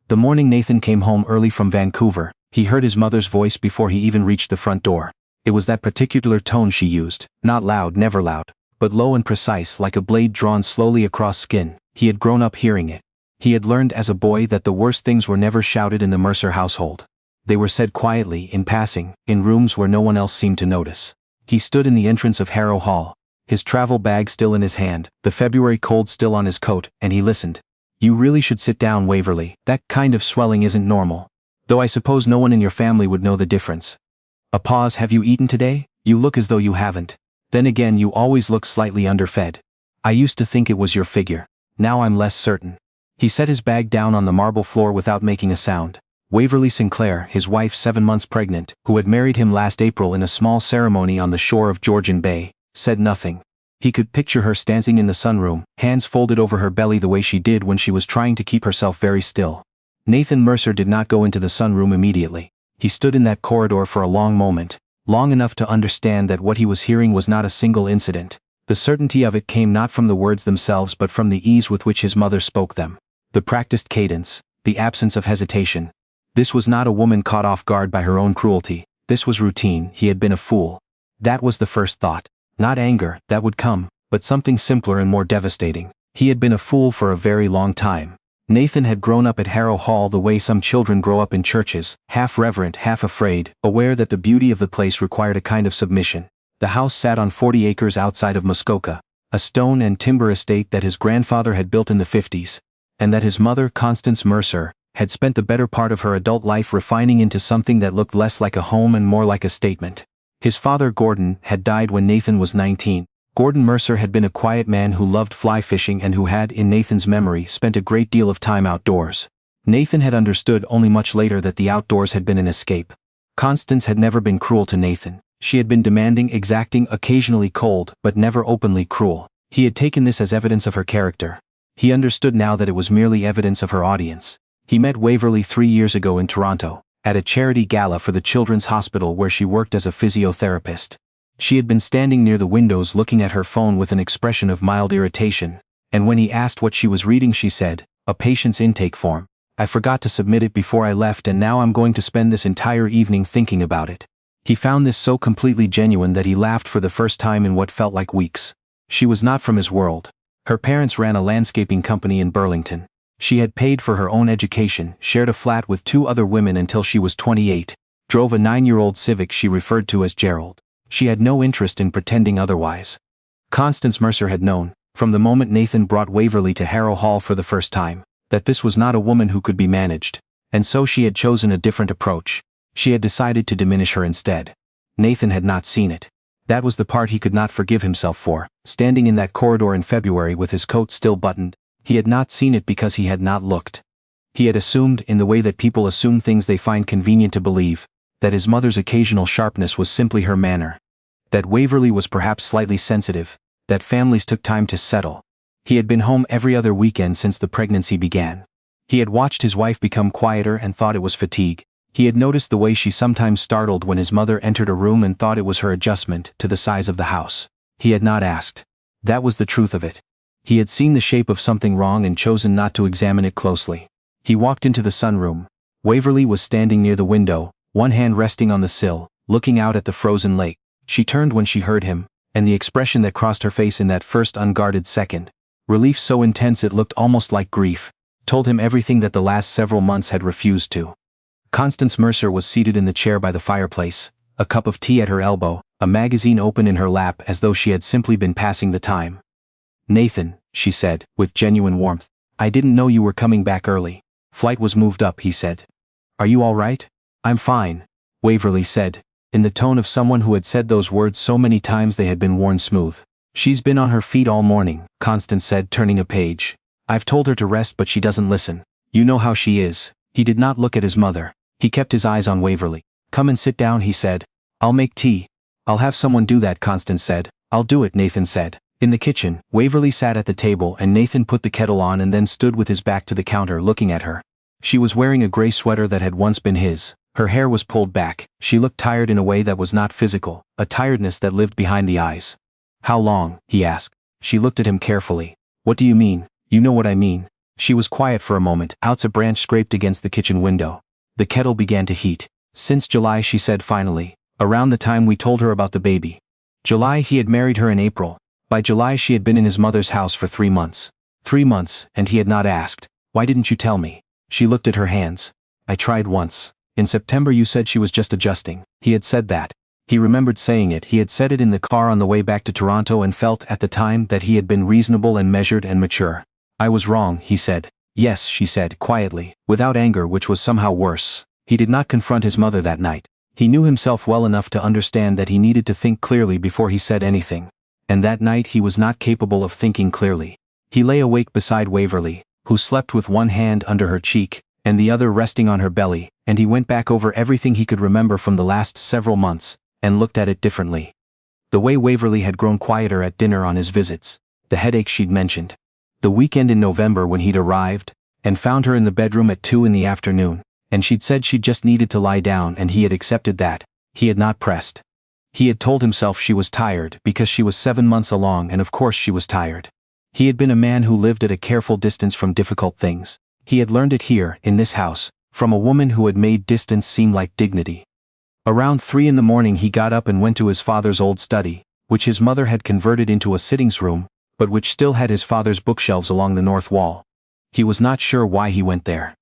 The morning Nathan came home early from Vancouver, he heard his mother's voice before he even reached the front door. It was that particular tone she used, not loud, never loud, but low and precise, like a blade drawn slowly across skin. He had grown up hearing it. He had learned as a boy that the worst things were never shouted in the Mercer household. They were said quietly, in passing, in rooms where no one else seemed to notice. He stood in the entrance of Harrow Hall, his travel bag still in his hand, the February cold still on his coat, and he listened. "You really should sit down, Waverly. That kind of swelling isn't normal. Though I suppose no one in your family would know the difference." A pause. "Have you eaten today? You look as though you haven't. Then again, you always look slightly underfed. I used to think it was your figure. Now I'm less certain." He set his bag down on the marble floor without making a sound. Waverly Sinclair, his wife 7 months pregnant, who had married him last April in a small ceremony on the shore of Georgian Bay, said nothing. He could picture her standing in the sunroom, hands folded over her belly the way she did when she was trying to keep herself very still. Nathan Mercer did not go into the sunroom immediately. He stood in that corridor for a long moment, long enough to understand that what he was hearing was not a single incident. The certainty of it came not from the words themselves but from the ease with which his mother spoke them. The practiced cadence, the absence of hesitation. This was not a woman caught off guard by her own cruelty. This was routine. He had been a fool. That was the first thought. Not anger, that would come, but something simpler and more devastating. He had been a fool for a very long time. Nathan had grown up at Harrow Hall the way some children grow up in churches, half reverent, half afraid, aware that the beauty of the place required a kind of submission. The house sat on 40 acres outside of Muskoka, a stone and timber estate that his grandfather had built in the 50s, and that his mother, Constance Mercer, had spent the better part of her adult life refining into something that looked less like a home and more like a statement. His father, Gordon, had died when Nathan was 19. Gordon Mercer had been a quiet man who loved fly fishing and who had, in Nathan's memory, spent a great deal of time outdoors. Nathan had understood only much later that the outdoors had been an escape. Constance had never been cruel to Nathan. She had been demanding, exacting, occasionally cold, but never openly cruel. He had taken this as evidence of her character. He understood now that it was merely evidence of her audience. He met Waverly 3 years ago in Toronto, at a charity gala for the Children's Hospital where she worked as a physiotherapist. She had been standing near the windows looking at her phone with an expression of mild irritation, and when he asked what she was reading she said, "A patient's intake form. I forgot to submit it before I left and now I'm going to spend this entire evening thinking about it." He found this so completely genuine that he laughed for the first time in what felt like weeks. She was not from his world. Her parents ran a landscaping company in Burlington. She had paid for her own education, shared a flat with 2 other women until she was 28, drove a 9-year-old Civic she referred to as Gerald. She had no interest in pretending otherwise. Constance Mercer had known, from the moment Nathan brought Waverly to Harrow Hall for the first time, that this was not a woman who could be managed, and so she had chosen a different approach. She had decided to diminish her instead. Nathan had not seen it. That was the part he could not forgive himself for, standing in that corridor in February with his coat still buttoned. He had not seen it because he had not looked. He had assumed, in the way that people assume things they find convenient to believe, that his mother's occasional sharpness was simply her manner. That Waverly was perhaps slightly sensitive, that families took time to settle. He had been home every other weekend since the pregnancy began. He had watched his wife become quieter and thought it was fatigue. He had noticed the way she sometimes startled when his mother entered a room and thought it was her adjustment to the size of the house. He had not asked. That was the truth of it. He had seen the shape of something wrong and chosen not to examine it closely. He walked into the sunroom. Waverly was standing near the window, one hand resting on the sill, looking out at the frozen lake. She turned when she heard him, and the expression that crossed her face in that first unguarded second, relief so intense it looked almost like grief, told him everything that the last several months had refused to. Constance Mercer was seated in the chair by the fireplace, a cup of tea at her elbow, a magazine open in her lap as though she had simply been passing the time. "Nathan," she said, with genuine warmth, "I didn't know you were coming back early." "Flight was moved up," he said. "Are you all right?" "I'm fine," Waverly said, in the tone of someone who had said those words so many times they had been worn smooth. "She's been on her feet all morning," Constance said, turning a page. "I've told her to rest but she doesn't listen. You know how she is." He did not look at his mother. He kept his eyes on Waverly. "Come and sit down," he said. "I'll make tea." "I'll have someone do that," Constance said. "I'll do it," Nathan said. In the kitchen, Waverly sat at the table and Nathan put the kettle on and then stood with his back to the counter looking at her. She was wearing a gray sweater that had once been his. Her hair was pulled back. She looked tired in a way that was not physical, a tiredness that lived behind the eyes. "How long?" he asked. She looked at him carefully. "What do you mean?" "You know what I mean." She was quiet for a moment. Outs a branch scraped against the kitchen window. The kettle began to heat. Since July, she said finally. Around the time we told her about the baby. July, he had married her in April. By July she had been in his mother's house for 3 months. 3 months, and he had not asked. Why didn't you tell me? She looked at her hands. I tried once. In September you said she was just adjusting. He had said that. He remembered saying it. He had said it in the car on the way back to Toronto and felt at the time that he had been reasonable and measured and mature. I was wrong, he said. Yes, she said, quietly, without anger, which was somehow worse. He did not confront his mother that night. He knew himself well enough to understand that he needed to think clearly before he said anything. And that night he was not capable of thinking clearly. He lay awake beside Waverly, who slept with one hand under her cheek, and the other resting on her belly, and he went back over everything he could remember from the last several months, and looked at it differently. The way Waverly had grown quieter at dinner on his visits, the headache she'd mentioned. The weekend in November when he'd arrived, and found her in the bedroom at 2 in the afternoon, and she'd said she just needed to lie down and he had accepted that. He had not pressed. He had told himself she was tired because she was 7 months along and of course she was tired. He had been a man who lived at a careful distance from difficult things. He had learned it here, in this house, from a woman who had made distance seem like dignity. Around 3 in the morning he got up and went to his father's old study, which his mother had converted into a sittings room, but which still had his father's bookshelves along the north wall. He was not sure why he went there.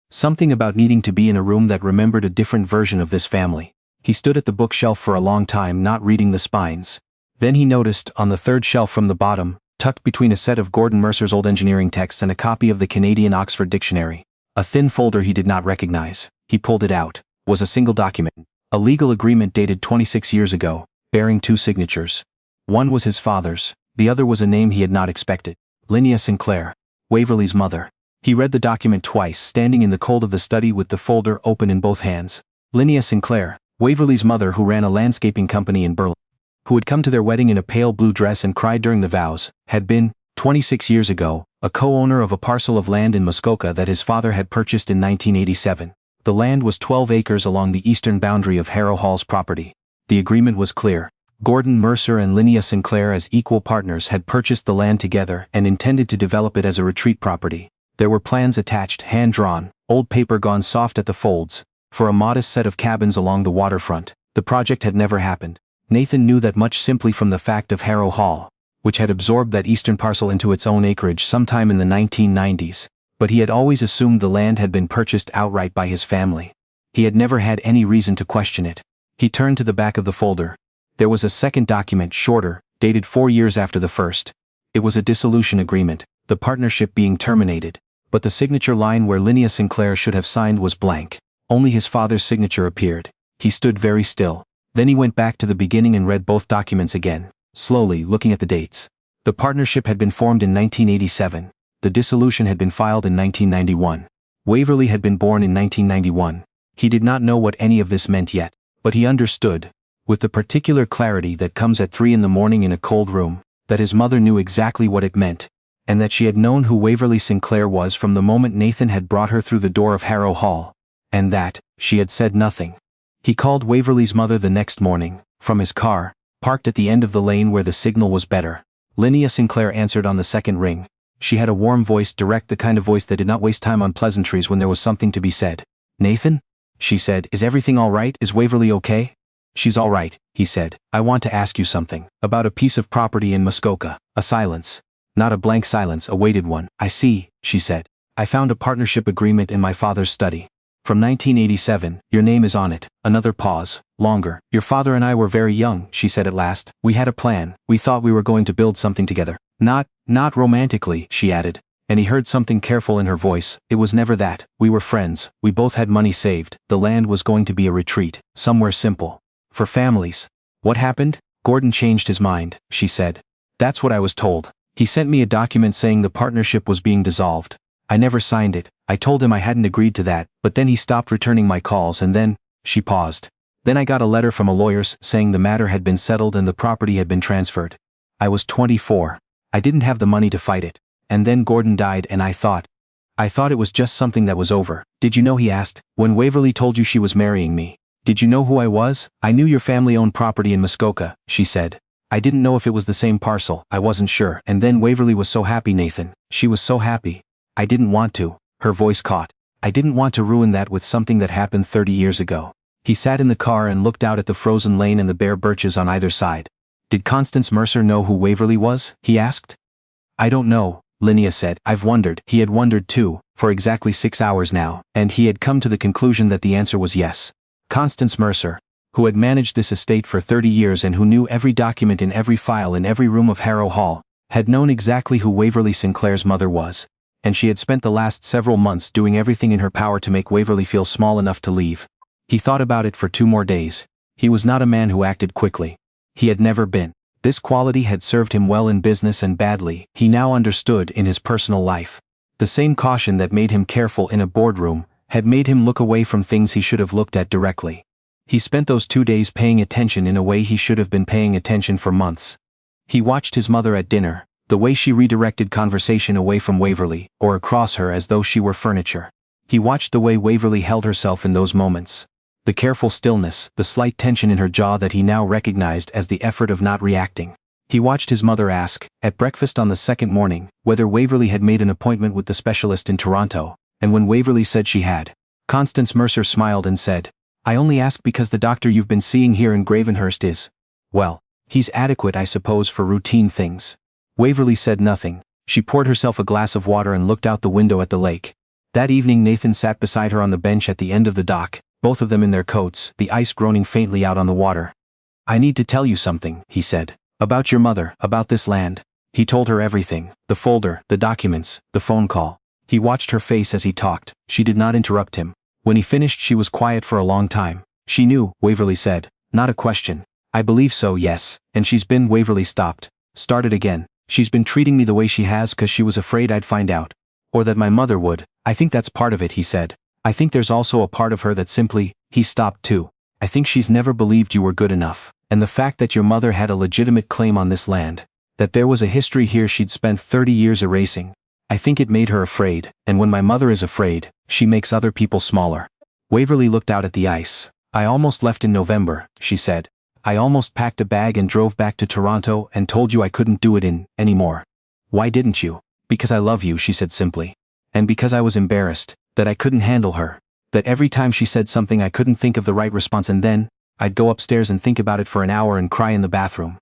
Something about needing to be in a room that remembered a different version of this family. He stood at the bookshelf for a long time not reading the spines. Then he noticed, on the third shelf from the bottom, tucked between a set of Gordon Mercer's old engineering texts and a copy of the Canadian Oxford Dictionary, a thin folder he did not recognize. He pulled it out. Was a single document. A legal agreement dated 26 years ago, bearing 2 signatures. One was his father's, the other was a name he had not expected. Linnea Sinclair, Waverly's mother. He read the document twice, standing in the cold of the study with the folder open in both hands. Linnea Sinclair, Waverly's mother, who ran a landscaping company in Burlington, who had come to their wedding in a pale blue dress and cried during the vows, had been, 26 years ago, a co-owner of a parcel of land in Muskoka that his father had purchased in 1987. The land was 12 acres along the eastern boundary of Harrow Hall's property. The agreement was clear. Gordon Mercer and Linnea Sinclair, as equal partners, had purchased the land together and intended to develop it as a retreat property. There were plans attached, hand-drawn, old paper gone soft at the folds, for a modest set of cabins along the waterfront. The project had never happened. Nathan knew that much simply from the fact of Harrow Hall, which had absorbed that eastern parcel into its own acreage sometime in the 1990s, but he had always assumed the land had been purchased outright by his family. He had never had any reason to question it. He turned to the back of the folder. There was a second document, shorter, dated 4 years after the first. It was a dissolution agreement, the partnership being terminated, but the signature line where Linnea Sinclair should have signed was blank. Only his father's signature appeared. He stood very still. Then he went back to the beginning and read both documents again, slowly, looking at the dates. The partnership had been formed in 1987. The dissolution had been filed in 1991. Waverly had been born in 1991. He did not know what any of this meant yet, but he understood, with the particular clarity that comes at 3 in the morning in a cold room, that his mother knew exactly what it meant, and that she had known who Waverly Sinclair was from the moment Nathan had brought her through the door of Harrow Hall, and that she had said nothing. He called Waverly's mother the next morning, from his car, parked at the end of the lane where the signal was better. Linnea Sinclair answered on the second ring. She had a warm voice, direct, the kind of voice that did not waste time on pleasantries when there was something to be said. "Nathan?" she said. "Is everything all right? Is Waverly okay?" "She's all right," he said. "I want to ask you something. About a piece of property in Muskoka." A silence. Not a blank silence, a weighted one. "I see," she said. "I found a partnership agreement in my father's study. From 1987, your name is on it." Another pause. Longer. "Your father and I were very young," she said at last. "We had a plan. We thought we were going to build something together. Not romantically," she added. And he heard something careful in her voice. "It was never that. We were friends. We both had money saved. The land was going to be a retreat. Somewhere simple. For families." "What happened?" "Gordon changed his mind," she said. "That's what I was told. He sent me a document saying the partnership was being dissolved. I never signed it. I told him I hadn't agreed to that, but then he stopped returning my calls and then," she paused. "Then I got a letter from a lawyer saying the matter had been settled and the property had been transferred. I was 24. I didn't have the money to fight it. And then Gordon died and I thought it was just something that was over." "Did you know," he asked, "when Waverly told you she was marrying me? Did you know who I was?" "I knew your family owned property in Muskoka," she said. "I didn't know if it was the same parcel. I wasn't sure. And then Waverly was so happy, Nathan. She was so happy. I didn't want to. Her voice caught. I didn't want to ruin that with something that happened 30 years ago. He sat in the car and looked out at the frozen lane and the bare birches on either side. Did Constance Mercer know who Waverly was? He asked. I don't know, Linnea said. I've wondered. He had wondered too, for exactly 6 hours now, and he had come to the conclusion that the answer was yes. Constance Mercer, who had managed this estate for 30 years and who knew every document in every file in every room of Harrow Hall, had known exactly who Waverly Sinclair's mother was, and she had spent the last several months doing everything in her power to make Waverly feel small enough to leave. He thought about it for 2 more days. He was not a man who acted quickly. He had never been. This quality had served him well in business and badly, he now understood, in his personal life. The same caution that made him careful in a boardroom had made him look away from things he should have looked at directly. He spent those 2 days paying attention in a way he should have been paying attention for months. He watched his mother at dinner, the way she redirected conversation away from Waverly, or across her as though she were furniture. He watched the way Waverly held herself in those moments. The careful stillness, the slight tension in her jaw that he now recognized as the effort of not reacting. He watched his mother ask, at breakfast on the second morning, whether Waverly had made an appointment with the specialist in Toronto, and when Waverly said she had, Constance Mercer smiled and said, I only ask because the doctor you've been seeing here in Gravenhurst is, well, he's adequate I suppose for routine things. Waverly said nothing. She poured herself a glass of water and looked out the window at the lake. That evening Nathan sat beside her on the bench at the end of the dock, both of them in their coats, the ice groaning faintly out on the water. I need to tell you something, he said. About your mother, about this land. He told her everything, the folder, the documents, the phone call. He watched her face as he talked. She did not interrupt him. When he finished she was quiet for a long time. She knew, Waverly said. Not a question. I believe so, yes. And she's been, Waverly stopped. Started again. She's been treating me the way she has because she was afraid I'd find out. Or that my mother would. I think that's part of it, he said. I think there's also a part of her that simply, he stopped too. I think she's never believed you were good enough. And the fact that your mother had a legitimate claim on this land. That there was a history here she'd spent 30 years erasing. I think it made her afraid, and when my mother is afraid, she makes other people smaller. Waverly looked out at the ice. I almost left in November, she said. I almost packed a bag and drove back to Toronto and told you I couldn't do it anymore. Why didn't you? Because I love you, she said simply. And because I was embarrassed, that I couldn't handle her. That every time she said something I couldn't think of the right response and then, I'd go upstairs and think about it for an hour and cry in the bathroom.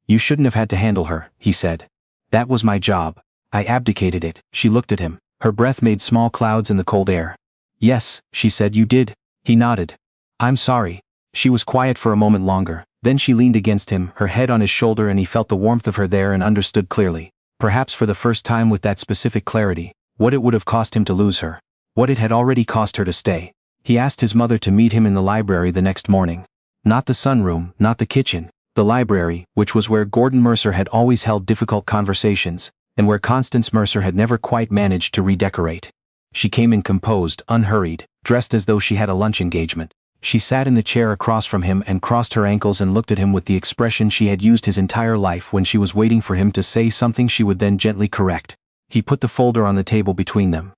You shouldn't have had to handle her, he said. That was my job. I abdicated it. She looked at him. Her breath made small clouds in the cold air. Yes, she said, you did. He nodded. I'm sorry. She was quiet for a moment longer. Then she leaned against him, her head on his shoulder, and he felt the warmth of her there and understood clearly, perhaps for the first time with that specific clarity, what it would have cost him to lose her. What it had already cost her to stay. He asked his mother to meet him in the library the next morning. Not the sunroom, not the kitchen. The library, which was where Gordon Mercer had always held difficult conversations, and where Constance Mercer had never quite managed to redecorate. She came in composed, unhurried, dressed as though she had a lunch engagement. She sat in the chair across from him and crossed her ankles and looked at him with the expression she had used his entire life when she was waiting for him to say something she would then gently correct. He put the folder on the table between them.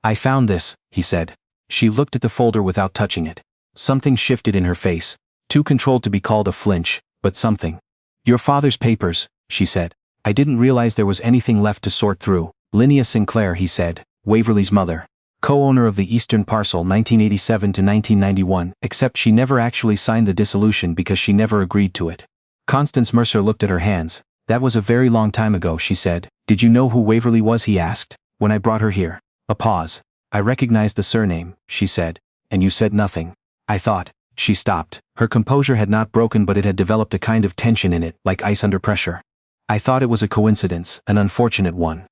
I found this, he said. She looked at the folder without touching it. Something shifted in her face, too controlled to be called a flinch, but something. Your father's papers, she said. I didn't realize there was anything left to sort through. Linnea Sinclair, he said, Waverly's mother. Co-owner of the Eastern Parcel 1987 to 1991, except she never actually signed the dissolution because she never agreed to it. Constance Mercer looked at her hands. That was a very long time ago, she said. Did you know who Waverly was, he asked, when I brought her here? A pause. I recognized the surname, she said. And you said nothing. I thought. She stopped. Her composure had not broken, but it had developed a kind of tension in it, like ice under pressure. I thought it was a coincidence, an unfortunate one.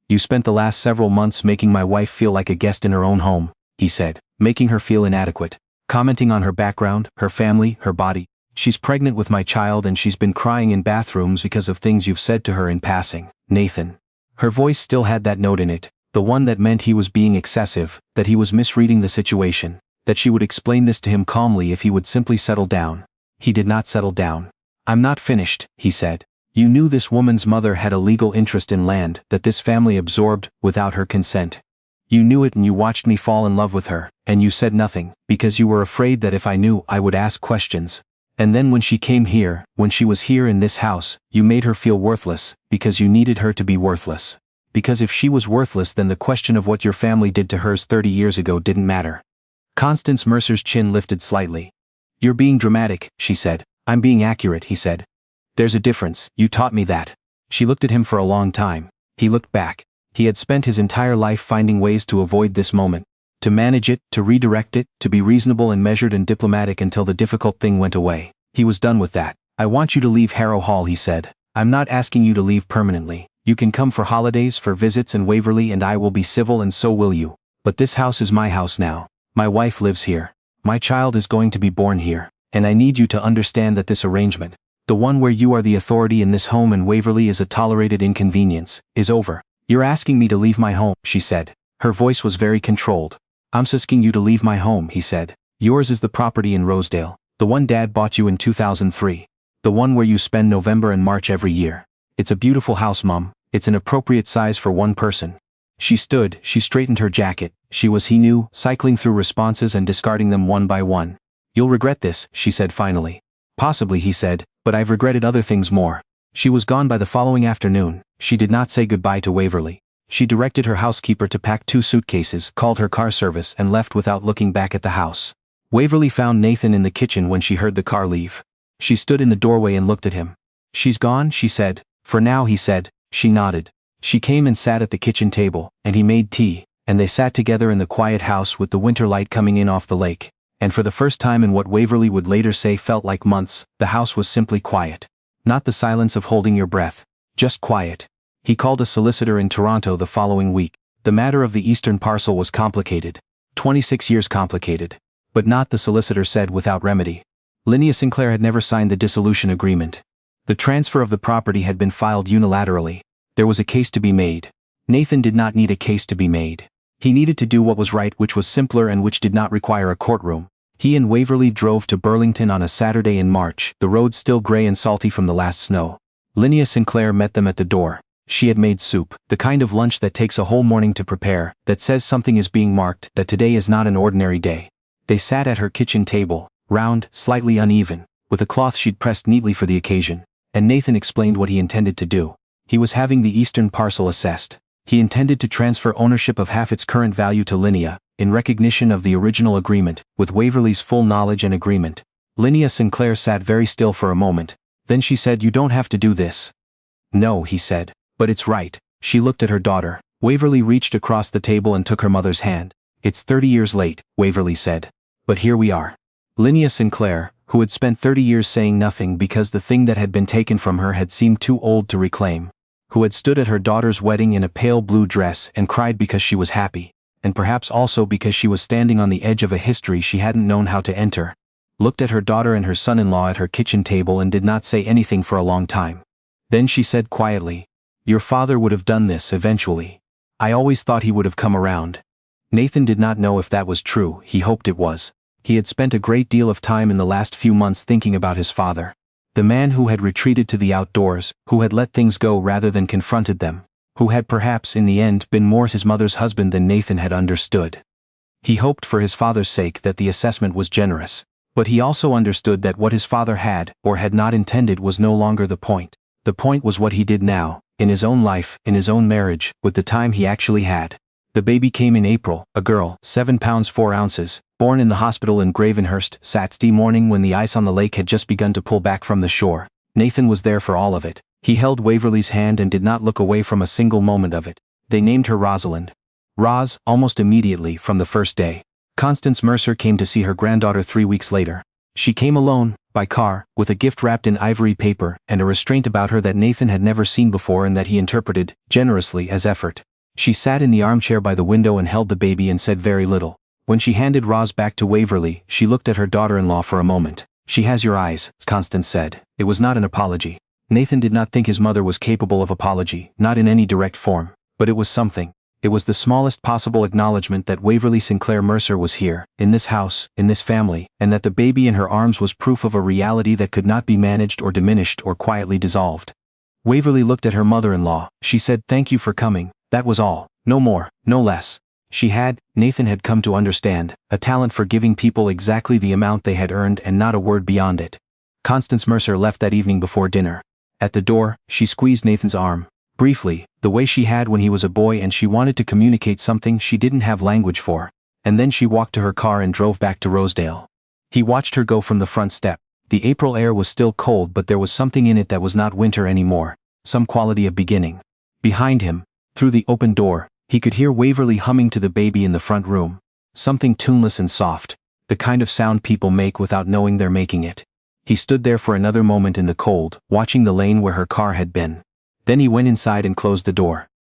You spent the last several months making my wife feel like a guest in her own home, he said, making her feel inadequate, commenting on her background, her family, her body. She's pregnant with my child and she's been crying in bathrooms because of things you've said to her in passing, Nathan. Her voice still had that note in it, the one that meant he was being excessive, that he was misreading the situation, that she would explain this to him calmly if he would simply settle down. He did not settle down. I'm not finished, he said. You knew this woman's mother had a legal interest in land that this family absorbed without her consent. You knew it and you watched me fall in love with her, and you said nothing, because you were afraid that if I knew I would ask questions. And then when she came here, when she was here in this house, you made her feel worthless, because you needed her to be worthless. Because if she was worthless, then the question of what your family did to hers 30 years ago didn't matter. Constance Mercer's chin lifted slightly. You're being dramatic, she said. I'm being accurate, he said. There's a difference, you taught me that. She looked at him for a long time. He looked back. He had spent his entire life finding ways to avoid this moment. To manage it, to redirect it, to be reasonable and measured and diplomatic until the difficult thing went away. He was done with that. I want you to leave Harrow Hall, he said. I'm not asking you to leave permanently. You can come for holidays, for visits in Waverley, and I will be civil, and so will you. But this house is my house now. My wife lives here. My child is going to be born here. And I need you to understand that this arrangement, the one where you are the authority in this home and Waverley is a tolerated inconvenience, is over. You're asking me to leave my home, she said. Her voice was very controlled. I'm asking you to leave my home, he said. Yours is the property in Rosedale, the one Dad bought you in 2003. The one where you spend November and March every year. It's a beautiful house, Mum. It's an appropriate size for one person. She stood, she straightened her jacket. She was, he knew, cycling through responses and discarding them one by one. You'll regret this, she said finally. Possibly, he said, but I've regretted other things more. She was gone by the following afternoon. She did not say goodbye to Waverley. She directed her housekeeper to pack 2 suitcases, called her car service, and left without looking back at the house. Waverley found Nathan in the kitchen when she heard the car leave. She stood in the doorway and looked at him. She's gone, she said. For now, he said. She nodded. She came and sat at the kitchen table, and he made tea, and they sat together in the quiet house with the winter light coming in off the lake. And for the first time in what Waverley would later say felt like months, the house was simply quiet. Not the silence of holding your breath. Just quiet. He called a solicitor in Toronto the following week. The matter of the eastern parcel was complicated. 26 years complicated. But not, the solicitor said, without remedy. Linnea Sinclair had never signed the dissolution agreement. The transfer of the property had been filed unilaterally. There was a case to be made. Nathan did not need a case to be made. He needed to do what was right, which was simpler and which did not require a courtroom. He and Waverley drove to Burlington on a Saturday in March, the road still grey and salty from the last snow. Linnea Sinclair met them at the door. She had made soup, the kind of lunch that takes a whole morning to prepare, that says something is being marked, that today is not an ordinary day. They sat at her kitchen table, round, slightly uneven, with a cloth she'd pressed neatly for the occasion, and Nathan explained what he intended to do. He was having the eastern parcel assessed. He intended to transfer ownership of half its current value to Linnea, in recognition of the original agreement, with Waverley's full knowledge and agreement. Linnea Sinclair sat very still for a moment. Then she said, "You don't have to do this." "No," he said. "But it's right." She looked at her daughter. Waverley reached across the table and took her mother's hand. "It's 30 years late," Waverley said. "But here we are." Linnea Sinclair, who had spent 30 years saying nothing because the thing that had been taken from her had seemed too old to reclaim, who had stood at her daughter's wedding in a pale blue dress and cried because she was happy, and perhaps also because she was standing on the edge of a history she hadn't known how to enter, looked at her daughter and her son-in-law at her kitchen table and did not say anything for a long time. Then she said quietly, "Your father would have done this eventually. I always thought he would have come around." Nathan did not know if that was true. He hoped it was. He had spent a great deal of time in the last few months thinking about his father. The man who had retreated to the outdoors, who had let things go rather than confronted them, who had perhaps in the end been more his mother's husband than Nathan had understood. He hoped for his father's sake that the assessment was generous, but he also understood that what his father had or had not intended was no longer the point. The point was what he did now, in his own life, in his own marriage, with the time he actually had. The baby came in April, a girl, 7 pounds 4 ounces, born in the hospital in Gravenhurst. Saturday morning when the ice on the lake had just begun to pull back from the shore. Nathan was there for all of it. He held Waverley's hand and did not look away from a single moment of it. They named her Rosalind. Roz, almost immediately from the first day. Constance Mercer came to see her granddaughter 3 weeks later. She came alone, by car, with a gift wrapped in ivory paper and a restraint about her that Nathan had never seen before and that he interpreted, generously, as effort. She sat in the armchair by the window and held the baby and said very little. When she handed Roz back to Waverley, she looked at her daughter-in-law for a moment. "She has your eyes," Constance said. It was not an apology. Nathan did not think his mother was capable of apology, not in any direct form, but it was something. It was the smallest possible acknowledgement that Waverley Sinclair Mercer was here, in this house, in this family, and that the baby in her arms was proof of a reality that could not be managed or diminished or quietly dissolved. Waverley looked at her mother-in-law. She said, "Thank you for coming." That was all. No more, no less. She had, Nathan had come to understand, a talent for giving people exactly the amount they had earned and not a word beyond it. Constance Mercer left that evening before dinner. At the door, she squeezed Nathan's arm. Briefly, the way she had when he was a boy, and she wanted to communicate something she didn't have language for. And then she walked to her car and drove back to Rosedale. He watched her go from the front step. The April air was still cold, but there was something in it that was not winter anymore, some quality of beginning. Behind him, through the open door, he could hear Waverly humming to the baby in the front room. Something tuneless and soft, the kind of sound people make without knowing they're making it. He stood there for another moment in the cold, watching the lane where her car had been. Then he went inside and closed the door.